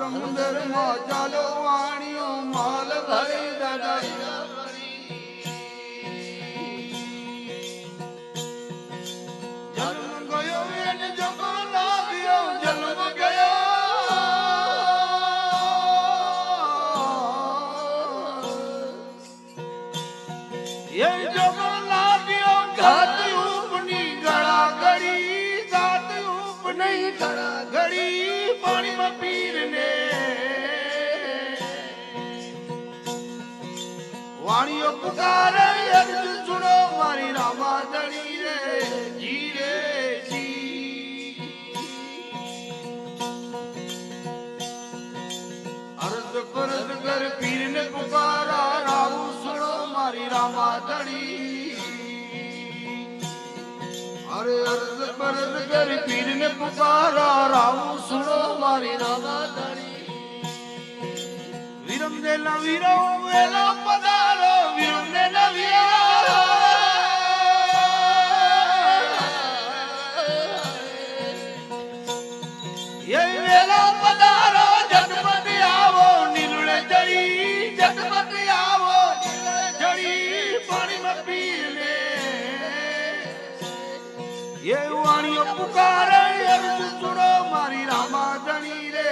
ધર્મદર માં ચાલો વાણીઓ માલ ભરી દાદા જન્મ ગયો એને જગો લાગ્યો જન્મ ગયો એ જગો લાગ્યો ઘાત ઉપની ગળા ગળી ઘાત ઉપની ગળા ગળી પાણીમાં પીરને વાણીઓ પુકારે અર્જ સુનો મારી રામાધણી રે જી રે જી અર્જ પરજ કર પીરને પુકારા રાવું સુનો મારી રામાધણી અરે અર્જ પરજ કર પીરને પુકારા રાવું સુનો મારી રામાધણી વિરમ દે ના વીરો વેલા પધારો વિરમ દે ના વીરો એ વેલા પધારો જગમત આવો નીલડે ચડી જગમત આવો નીલડે ચડી પાણીમાં પીને એ વાણીઓ પુકારે અર્જ સુનો મારી રામાધણી રે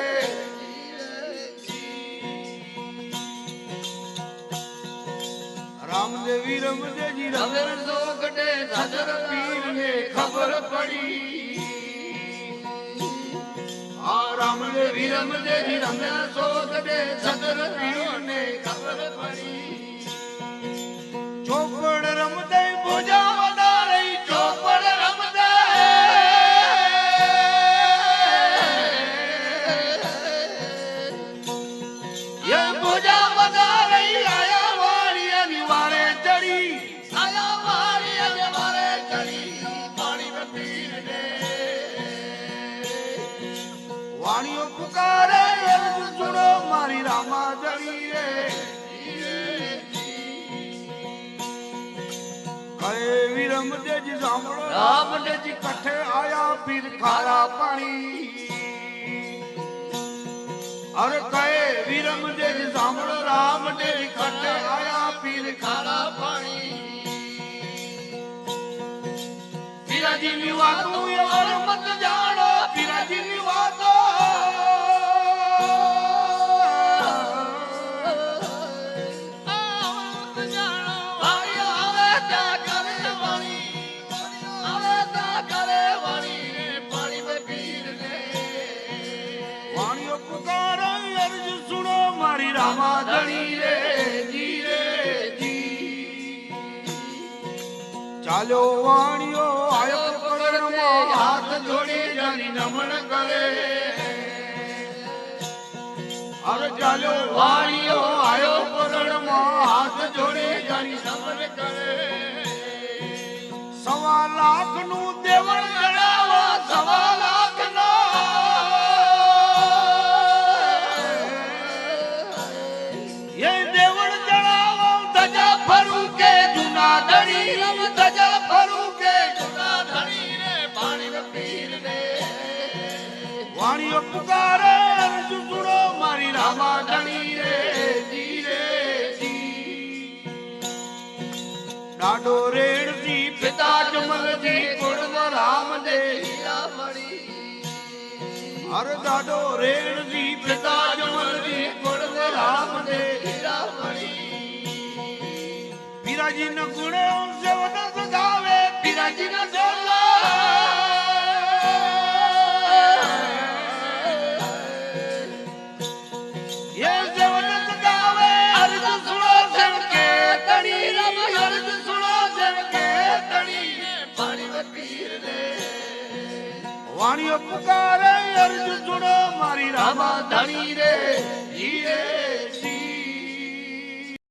રામદેવી રમદેજી રમર જોગડે સદર પીરને ખબર પડી આ રામદેવી રમદેજી રમર જોગડે સદર પીરને ખબર પડી ચોપડ રમદે બોજા વધારે ચોપડ રમદે એ બોજા વધારે આયા વાળિયાની વારે ચડી આયા વાળિયાની વારે ચડી પાણીમાં પીરને વાણીઓ પુકારે અર્જ સુનો મારી રામાધણી રે કહે વિરમ દેજી સાંભળો રામદેજી કઠે આયા પીર ખારા પાણી અરે કહે વિરમ દેજી સાંભળો રામદેજી કઠે આયા પીર ખારા પાણી પીરાજીની વાતો યાર મત જાણો પીરાજીની વાતો વાણીઓ પુકારે અર્જ સુનો મારી રામાધણી રે જી રે જી ચાલો વાણીઓ આયો પકડમાં હાથ જોડી જાની નમન કરે અરે ચાલો વાણીઓ આયો પકડમાં હાથ જોડી જાની નમન કરે 1.25 લાખ નું દેવળ ચડાવો 1.25 લાખ નો ये देवड़ चढ़ावो धजा फरू के जूना धड़ी रम धजा फरू के जूना धड़ी रे पानी में पीर ने वाणियों पुकारे अर्ज सुनो मारी रामाधणी रे जी डाडो रेड़ सी पिता जमल जी कुर्म राम दे हीरा मणि हर डाडो रेड़ सी पिता जमल जी कुर्म राम दे पीराजी न गुणे सेवन सगावे पीराजी न सोला ये सेवन सगावे अर्ज सुनो सेव के तड़ी रम अर्ज सुनो सेव के तड़ी पानी में पीर ने वाणियों पुकारे अर्ज सुनो मारी रामाधणी रे जी रे